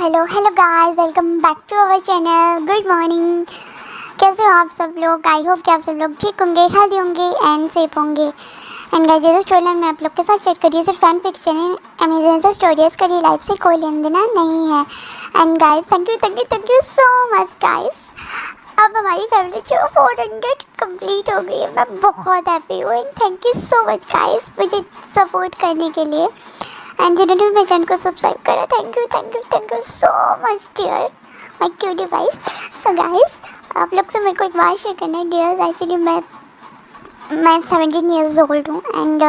Hello guys, welcome back to our channel. Good morning. कैसे हो आप सब लोग? आई होप कि आप सब लोग ठीक होंगे, हेल्दी होंगे एंड सेफ होंगे। एंड गाइस, ये जो स्टोरी लाइन मैं आप लोग के साथ शेयर करिए सिर्फ फैन फिक्शन है, अमेजन से स्टोरीज करिए, लाइफ से कोई लेना देना नहीं है। And guys, thank you so much guys. अब हमारी फैमिली जो 400 कंप्लीट हो गई है। मैं बहुत हैप्पी हूँ and thank you so much guys मुझे सपोर्ट करने के लिए। एंड जिन्होंने मेरे चैनल को सब्सक्राइब करा, thank you so much dear my cutie guys. So guys, आप लोग से मेरे को एक बात शेयर करना है डियर। एक्चुअली मैं 17 ईयर्स ओल्ड हूँ एंड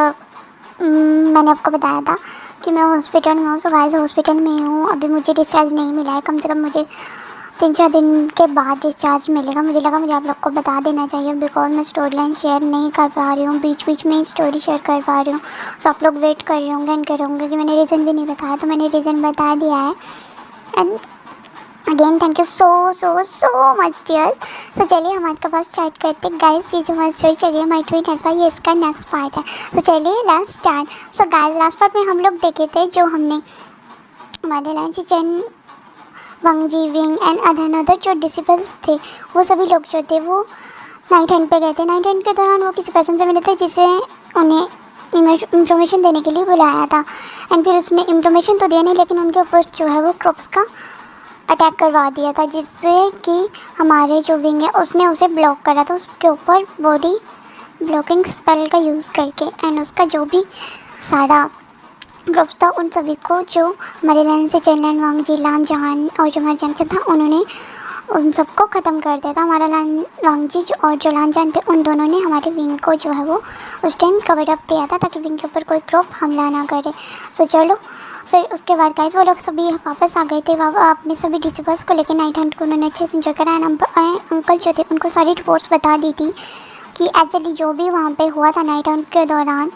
मैंने आपको बताया था कि मैं हॉस्पिटल में हूँ। सो गाइस, हॉस्पिटल में हूँ, अभी मुझे डिस्चार्ज नहीं मिला है। कम से कम मुझे 3-4 दिन के बाद डिस्चार्ज मिलेगा। मुझे लगा मुझे आप लोग को बता देना चाहिए बिकॉज मैं स्टोरी लाइन शेयर नहीं कर पा रही हूँ, बीच बीच में ही स्टोरी शेयर कर पा रही हूँ। सो आप लोग वेट कर रहे होंगे एंड कर होंगे कि मैंने रीज़न भी नहीं बताया, तो मैंने रीज़न बता दिया है। And again thank you so much dears. तो चलिए हम आज का पास स्टार्ट करते हैं गाइस। ये जो हमारी स्टोरी चलिए माई ट्वीट नेट पर, ये इसका नेक्स्ट पार्ट है। तो चलिए let's start. So guys, last part में हम लोग देखे थे जो हमने हमारे लाइन से चैन वांग जी, विंग एंड अदर जो डिसिपल्स थे, वो सभी लोग जो थे वो नाइट हंट पे गए थे। नाइट हंट के दौरान वो किसी पर्सन से मिले थे जिसे उन्हें इंफॉर्मेशन देने के लिए बुलाया था। एंड फिर उसने इंफॉर्मेशन तो दिया नहीं, लेकिन उनके ऊपर जो है वो क्रॉप्स का अटैक करवा दिया था, जिससे कि हमारे जो विंग है उसने उसे ब्लॉक करा था, उसके ऊपर बॉडी ब्लॉकिंग स्पेल का यूज़ करके। एंड उसका जो भी सारा ग्रुप्स था उन सभी को, जो हमारे लाइन से चैन वांग जी, लान जहान और जो हमारे जंक्शन था, उन्होंने उन सबको ख़त्म कर दिया था। हमारा लान वांग जी और जो लान जान थे, उन दोनों ने हमारे विंग को जो है वो उस टाइम कवर अप दिया था ताकि विंग के ऊपर कोई ग्रुप हमला ना करे। सो चलो फिर उसके बाद गाइस वो लोग सभी वापस आ गए थे अपने सभी डिसिपल्स को लेकर। नाइट हंट को उन्होंने अच्छे से इंजॉय करा। अंकल जो थे उनको सारी रिपोर्ट्स बता दी थी कि एक्चुअली जो भी वहाँ पर हुआ था नाइट हंट के दौरान,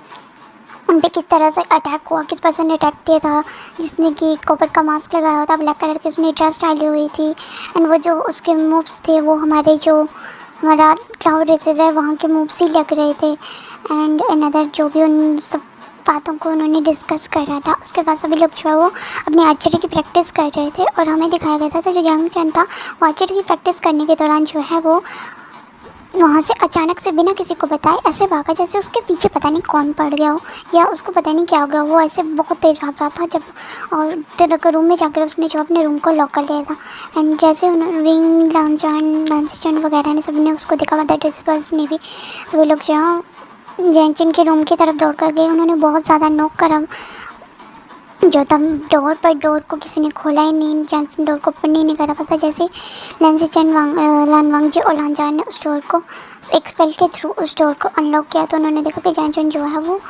उन पर किस तरह से अटैक हुआ, किस पर्सन ने अटैक किया था, जिसने कि कॉपर का मास्क लगाया हुआ था, ब्लैक कलर की उसने ड्रेस डाली हुई थी। एंड वो जो उसके मूव्स थे वो हमारे जो हमारा क्लाउड रेसेस है वहाँ के मूव्स ही लग रहे थे। एंड अनदर जो भी उन सब बातों को उन्होंने डिस्कस कर रहा था। उसके बाद सभी लोग जो है वो अपनी आर्चरी की प्रैक्टिस कर रहे थे और हमें दिखाया गया था तो जो यंग चैन था वो आर्चरी की प्रैक्टिस करने के दौरान जो है वो वहाँ से अचानक से बिना किसी को बताए ऐसे भागा जैसे उसके पीछे पता नहीं कौन पड़ गया हो या उसको पता नहीं क्या हो गया। वो ऐसे बहुत तेज़ भाग रहा था जब, और तेरे रूम में जाकर उसने जो अपने रूम को लॉक कर दिया था। एंड जैसे उन्होंने विंग लांचन वगैरह ने सभी ने उसको देखा, अदर डिसिपल्स ने भी, सभी लोग जो है जैंगचन के रूम की तरफ दौड़ कर गए। उन्होंने बहुत ज़्यादा नॉक करा जो तब डोर को किसी ने खोला ही नहीं, जैंगचन डोर को ओपन नहीं करा पता। जैसे लान वांग जी और लान जान ने उस डोर को एक स्पेल के थ्रू उस डोर को अनलॉक किया तो उन्होंने देखा कि जैंगचन जो है वो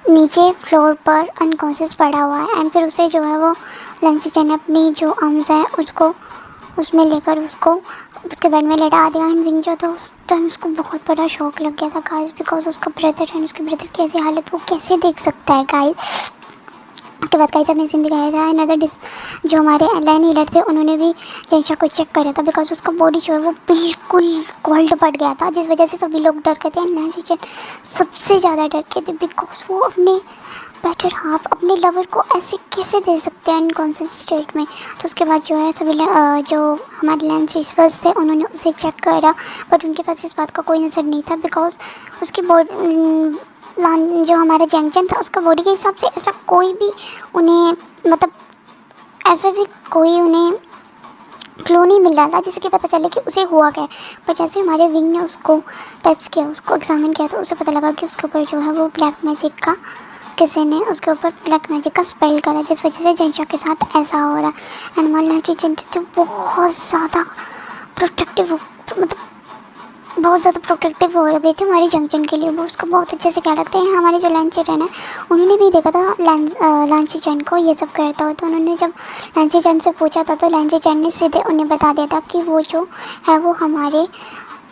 नीचे फ्लोर पर अनकॉन्शियस पड़ा हुआ है। एंड फिर उसे जो है वो लान ने अपनी जो आर्म्स हैं उसको उसमें लेकर उसको उसके बेड में लेटा दिया। एंड विंग जो था उस टाइम उसको बहुत बड़ा शॉक लग गया था गाइस, बिकॉज उसका ब्रदर है, उसके ब्रदर की ऐसी हालत वो कैसे देख सकता है गाइस। उसके बाद कई सब सीन दिखाया था। अनदर जो हमारे लाइन हीलर थे उन्होंने भी जंशा को चेक करा था बिकॉज उसका बॉडी जो है वो बिल्कुल कोल्ड पड़ गया था, जिस वजह से सभी लोग डर गए थे। लाइन सबसे ज़्यादा डर गए थे बिकॉज वो अपने बेटर हाफ अपने लवर को ऐसे कैसे दे सकते हैं अनकॉन्शियस स्टेट में। तो उसके बाद जो है सभी जो हमारे लाइन रिसीवर्स थे उन्होंने उसे चेक करा, बट उनके पास इस बात का कोई नज़र नहीं था बिकॉज उसकी बॉडी जो हमारा जैंगचन था उसका बॉडी के हिसाब से ऐसा कोई भी उन्हें मतलब ऐसा भी कोई उन्हें क्लू नहीं मिल रहा था जिससे कि पता चले कि उसे हुआ क्या है। पर जैसे हमारे विंग ने उसको टच किया, उसको एग्जामिन किया, तो उसे पता लगा कि उसके ऊपर जो है वो ब्लैक मैजिक का किसी ने उसके ऊपर ब्लैक मैजिक का स्पेल करा, जिस वजह से जंशा के साथ ऐसा हो रहा है। एंड हमारे जंशा बहुत ज़्यादा प्रोटेक्टिव मतलब बहुत ज़्यादा प्रोटेक्टिव हो गई थी हमारी जंक्शन के लिए। वो उसको बहुत अच्छे से ख्याल रखते हैं। हमारे जो लांची चैन है उन्होंने भी देखा था लांची चैन को ये सब करता हो, तो उन्होंने जब लांची चैन से पूछा था तो लांची चैन ने सीधे उन्हें बता दिया था कि वो जो है वो हमारे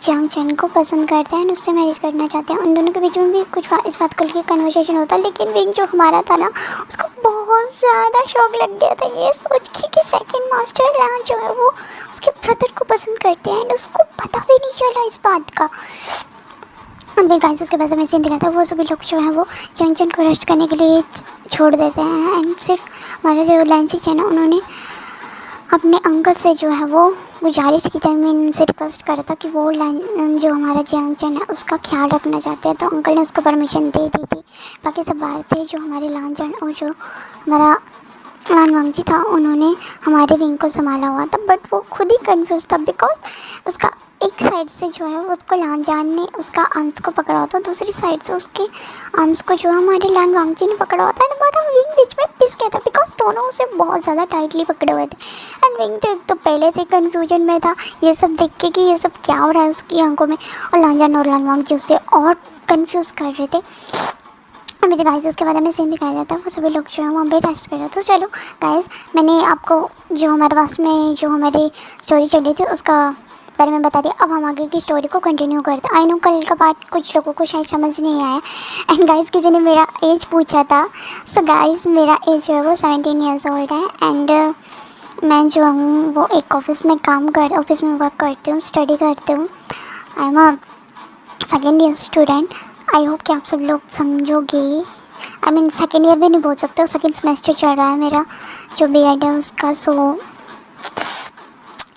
जंक्शन को पसंद करते हैं, उससे मैरिज करना चाहते हैं। उन दोनों के बीच में भी कुछ इस बात को लेकर कन्वर्सेशन होता, लेकिन विंग जो हमारा था ना उसको बहुत ज़्यादा शौक लग गया था ये सोच के कि सेकंड मास्टर लान जो है वो उसके ब्रदर को पसंद करते हैं। एंड उसको पता भी नहीं चला इस बात का। और फिर गाइस उसके बाद में सीन दिखाता है वो सभी लोग जो है वो जंक्शन को रेस्ट करने के लिए छोड़ देते हैं। एंड सिर्फ हमारा जो लाइन से चैन है उन्होंने अपने अंकल से जो है वो गुजारिश की थी, मैं उनसे रिक्वेस्ट करा था कि वो जो हमारा जंक्शन है उसका ख्याल रखना चाहते हैं, तो अंकल ने उसको परमिशन दे दी थी। बाकी सब बाहर थे, जो हमारे लांचन और जो हमारा लानवांग जी था उन्होंने हमारे विंग को संभाला हुआ था। बट वो खुद ही कंफ्यूज था, बिकॉज उसका एक साइड से जो है उसको लानजान ने उसका आर्म्स को पकड़ा हुआ था, दूसरी साइड से उसके आर्म्स को जो हमारे लानवांग जी ने पकड़ा हुआ था। एंड हमारा विंग बीच में पिस गया था, बिकॉज दोनों उसे बहुत ज़्यादा टाइटली पकड़े हुए थे। एंड विंग तो एक तो पहले से कन्फ्यूजन में था ये सब देख के कि ये सब क्या हो रहा है उसकी आंखों में, और लानजान और लानवांग जी उसे और कन्फ्यूज़ कर रहे थे। मेरे गाइस उसके बाद हमें सीन दिखाया जाता है, वो सभी लोग जो है वहाँ पे रेस्ट कर रहे थे। तो चलो गाइस, मैंने आपको जो हमारे पास में जो हमारी स्टोरी चल रही थी उसका बारे में बता दिया। अब हम आगे की स्टोरी को कंटिन्यू करते हैं। आई नो कल का पार्ट कुछ लोगों को शायद समझ नहीं आया। एंड गाइस किसी ने मेरा एज पूछा था। सो गाइस मेरा एज जो है वो 17 ईयर्स ओल्ड है। एंड मैं जो हूँ वो एक ऑफिस में वर्क करती हूँ, स्टडी करती हूँ। I am a second year student. I hope कि आप सब लोग समझोगे। आई मीन सेकेंड ईयर भी नहीं बोल सकते, सेकेंड सेमेस्टर चल रहा है मेरा जो बीएड है उसका। सो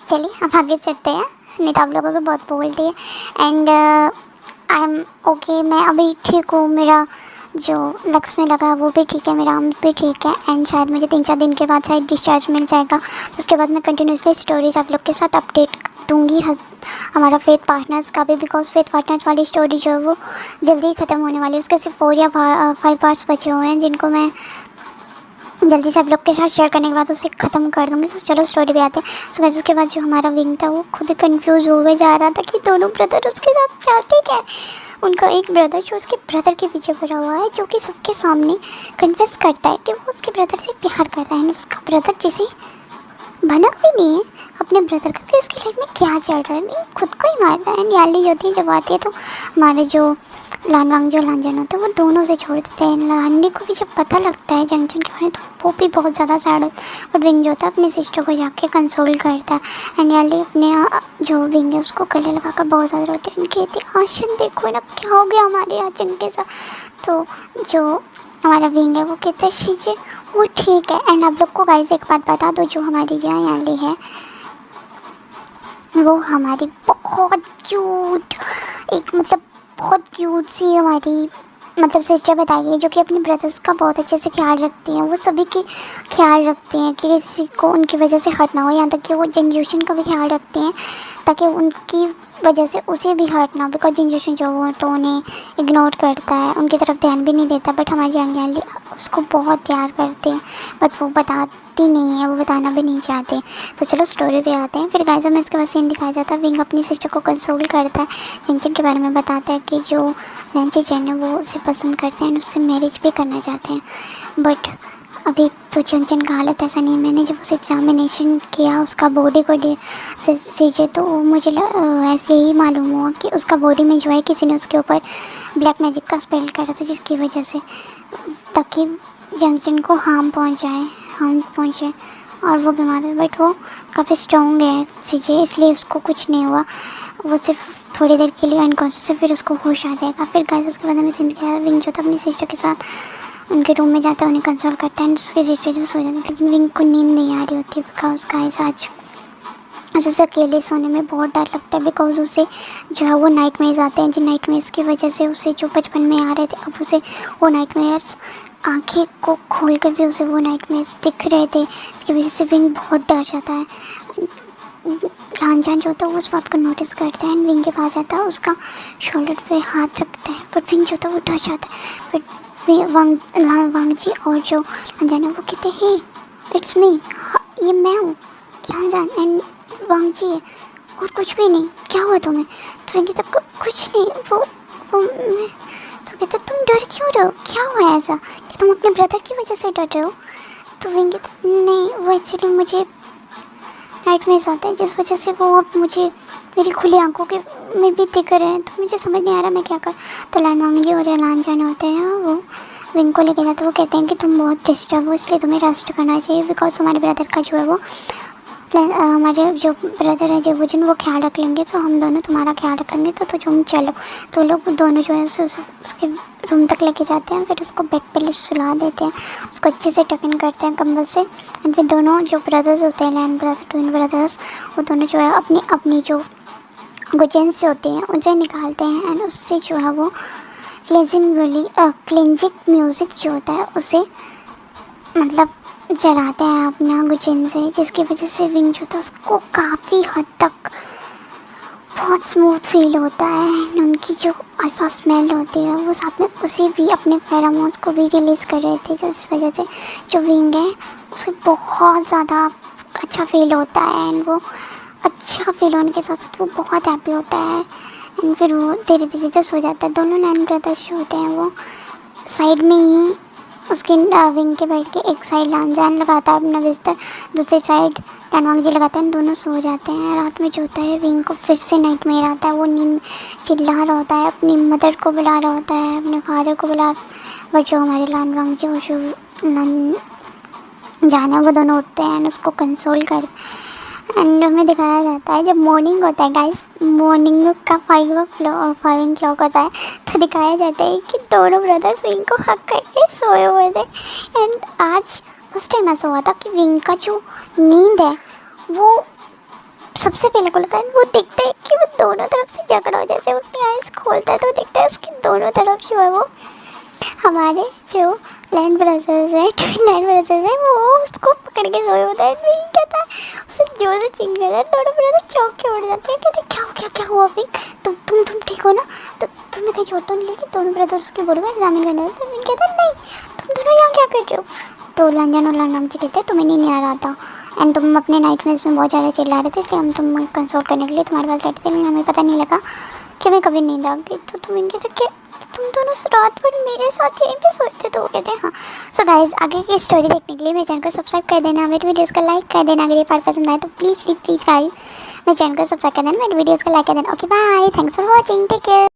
चलिए अब आगे चलते हैं, नहीं तो आप लोगों को बहुत बोलती है। एंड आई एम ओके, मैं अभी ठीक हूँ। मेरा जो लक्स में लगा वो भी ठीक है, मेरा आर्म भी ठीक है। एंड शायद मुझे 3-4 दिन के बाद शायद डिस्चार्ज मिल जाएगा। तो उसके बाद मैं कंटिन्यूसली स्टोरीज आप लोग के साथ अपडेट दूँगी। हमारा फेथ पार्टनर्स का भी, बिकॉज फेथ पार्टनर्स वाली स्टोरी जो है वो जल्दी ही ख़त्म होने वाली है। उसके सिर्फ 4 या 5 पार्ट्स बचे हुए हैं, जिनको मैं जल्दी से आप लोग के साथ शेयर करने के बाद उसे ख़त्म कर दूँगी। तो चलो स्टोरी पे आते हैं। सो उसके बाद जो हमारा विंग था वो खुद कंफ्यूज हुए जा रहा था कि दोनों ब्रदर उसके साथ चाहते क्या है। उनका एक ब्रदर जो उसके ब्रदर के पीछे पड़ा हुआ है, जो कि सबके सामने कन्फेस करता है कि वो उसके ब्रदर से प्यार करता है। उसका ब्रदर जिसे भनक भी नहीं है अपने ब्रदर का कि उसकी लाइफ में क्या चल रहा है, नहीं खुद को ही मारता है। एंड याली होती है जब आती है तो हमारे जो लानवांग जो लांजन होते हैं वो दोनों से छोड़ देते हैं। लानी को भी जब पता लगता है जंक्शन के बारे में तो वो भी बहुत ज़्यादा सैड होता है। बट विंग जो होता है अपनी सिस्टर को जाके कंसोल करता है। एंड याली अपने जो विंग है उसको गले लगाकर बहुत ज़्यादा रोते हैं। कहती है आशन देखो ना क्या हो गया हमारे यहाँ जंग के साथ। तो जो हमारा विंग है वो कहते हैं शीजे वो ठीक है। एंड आप लोग को गाइस एक बात बता दो, जो हमारी यहाँ याली है वो हमारी बहुत क्यूट बहुत क्यूट सी हमारी सिस्टर बताई गई, जो कि अपने ब्रदर्स का बहुत अच्छे से ख्याल रखती हैं। वो सभी की ख्याल रखती हैं कि किसी को उनकी वजह से हर्ट ना हो, यहाँ तक कि वो जनरेशन का भी ख्याल रखती हैं ताकि उनकी वजह से उसे भी हर्ट ना हो। बिकॉज जनरेशन जो वो तो उन्हें इग्नोर करता है, उनकी तरफ ध्यान भी नहीं देता। बट हमारी जानकारी उसको बहुत प्यार करते हैं, बट वो बताती नहीं है, वो बताना भी नहीं चाहते। तो चलो स्टोरी पे आते हैं। फिर गाइस हमें इसके बाद सीन दिखाया जाता है। विंग अपनी सिस्टर को कंसोल करता है, जंक्शन के बारे में बताता है कि जो लैंची चैन है वो उसे पसंद करते हैं, उससे मैरिज भी करना चाहते हैं। बट अभी तो जंक्शन का हालत ऐसा नहीं है। मैंने जब उसे एग्जामिनेशन किया उसका बॉडी को सीजे तो मुझे ऐसे ही मालूम हुआ कि उसका बॉडी में जो है किसी ने उसके ऊपर ब्लैक मैजिक का स्पेल करा था, जिसकी वजह से ताकि जंक्शन को हार्म पहुँचे और वो बीमार है। बट वो काफ़ी स्ट्रॉन्ग है सीजे, इसलिए उसको कुछ नहीं हुआ। वो सिर्फ थोड़ी देर के लिए अनकॉन्शियस है, फिर उसको होश आ जाएगा। फिर गाइस उसके बाद हमें सीन दिखाया विंग जो था अपनी सिस्टर के साथ उनके रूम में जाता है, उन्हें कंसोल करता है। उसकी सिस्टर जो सो जाती है, लेकिन विंग को नींद नहीं आ रही होती बिकॉज गाइस आज उसे अकेले सोने में बहुत डर लगता है। बिकॉज उसे जो है वो नाइटमेयर्स आते हैं, जिन नाइटमेयर्स की वजह से उसे जो बचपन में आ रहे थे अब उसे वो नाइटमेयर्स आंखें को खोल कर भी उसे वो नाइटमेयर्स दिख रहे थे, इसकी वजह से विंग बहुत डर जाता है। लानजान जो होता है वो उस बात को नोटिस करता है एंड विंग के पास जाता है, उसका शोल्डर पे हाथ रखता है। बट विंग जो होता है वो डर जाता है। बट वांग जी और जो लानजान है वो कहते हैं इट्स मी, ये मैं हूँ लानजान एंड वांग जी है और कुछ भी नहीं, क्या हुआ तुम्हें? तो विंग कहता कुछ नहीं, वो मैं। तो कहता तुम डर क्यों रहे हो, क्या हुआ ऐसा कि तुम अपने ब्रदर की वजह से डर रहे हो? तो विंग कहता नहीं, वो एक्चुअली मुझे नाइटमेयर्स आते हैं जिस वजह से वो अब मुझे मेरी खुली आंखों के में भी दिख रहे हैं, तो मुझे समझ नहीं आ रहा मैं क्या कर। तो लानवांग जी और लानजान होते हैं वो विंग को लेके जाते, वो कहते हैं कि तुम बहुत डिस्टर्ब हो इसलिए तुम्हें रेस्ट करना चाहिए बिकॉज तुम्हारे ब्रदर का जो है वो हमारे जो ब्रदर है जेबूजन वो ख्याल रख लेंगे, तो हम दोनों तुम्हारा ख्याल रख लेंगे, तो तुम चलो। तो लोग दोनों जो है उसके रूम तक लेके जाते हैं, फिर उसको बेड पे सुला देते हैं, उसको अच्छे से टक इन करते हैं कंबल से। एंड फिर दोनों जो ब्रदर्स होते हैं, लैंड ब्रदर, ट्विन ब्रदर्स, वो दोनों जो है अपनी अपनी जो गुजेंस जो होती हैं उनसे निकालते हैं, एंड उससे जो है वो क्लिंजिंग म्यूज़िक जो होता है उसे मतलब जलाते हैं अपना गुचिन से, जिसकी वजह से विंग जो था उसको काफ़ी हद तक बहुत स्मूथ फील होता है। एंड उनकी जो अल्फा स्मेल होती है वो साथ में उसे भी अपने फेरोमोन्स को भी रिलीज़ कर रहे थे, जिस वजह से जो विंग है उसे बहुत ज़्यादा अच्छा फील होता है। एंड वो अच्छा फील होने के साथ साथ वो बहुत हैप्पी होता है। एंड फिर वो धीरे धीरे जो सो जाता है। दोनों लैंड ब्रदर्स जो होते हैं वो साइड में ही उसके विंग के बेड के एक साइड लांजान लगाता है अपना बिस्तर, दूसरी साइड टनवांग जी लगाता है, दोनों सो जाते हैं। रात में जो होता है विंग को फिर से नाइटमेयर आता है, वो नींद चिल्ला रहा होता है, अपनी मदर को बुला रहा होता है, अपने फादर को बुला, बट जो हमारे लानवांग जी और जो जाना वो दोनों उठते हैं एंड उसको कंसोल कर। एंड हमें दिखाया जाता है जब मॉर्निंग होता है गाइस, मॉर्निंग का 5 o'clock होता है, तो दिखाया जाता है कि दोनों ब्रदर्स विंग को हक करके सोए हुए थे। एंड आज फर्स्ट टाइम ऐसा हुआ था कि विंग का जो नींद है वो सबसे पहले खुलता है। वो देखता है कि वो दोनों तरफ से झगड़ा हो, जैसे वो अपनी आइज़ खोलता है तो देखता है उसके दोनों तरफ जो है वो हमारे जो लैंड ब्रदर्स है, ट्विन लैंड ब्रदर्स है, वो उसको पकड़ के सोए होता है। विंग कहता है, उसे जोर से चिंग कर रहा है, दोनों ब्रदर चौंक के उड़ जाते हैं, कहते क्या हुआ विंग, तुम ठीक हो ना, तो तुम्हें कहीं चोट तो नहीं लगी। दोनों ब्रदर उसके बोर्ड में एग्जामिन करने जाते हैं। विंग कहता है नहीं, तुम दोनों यहाँ क्या कर रहे हो। तो लांजान और लांडाम जी कहते हैं तुम्हें नहीं आ रहा था एंड तुम अपने नाइटमेयर्स में बहुत ज़्यादा चिल्ला रहे थे, इसलिए हम तुम कंसोल करने के लिए तुम्हारे पास बैठे थे, लेकिन हमें पता नहीं लगा कि हमें कभी नींद आ गई। तो तुम कहते कि तुम दोनों रात भर मेरे साथ यहीं पे सोए थे। तो वो कहते हैं हाँ। सो गाइज आगे की स्टोरी देखने के लिए मेरे चैनल को सब्सक्राइब कर देना, मेरे वीडियोज़ को लाइक कर देना। अगर ये पार्ट पसंद आए तो प्लीज़ गाइज मेरे चैनल को सब्सक्राइब कर देना, मेरे वीडियोज़ को लाइक कर देना। Okay bye, thanks for watching, take care.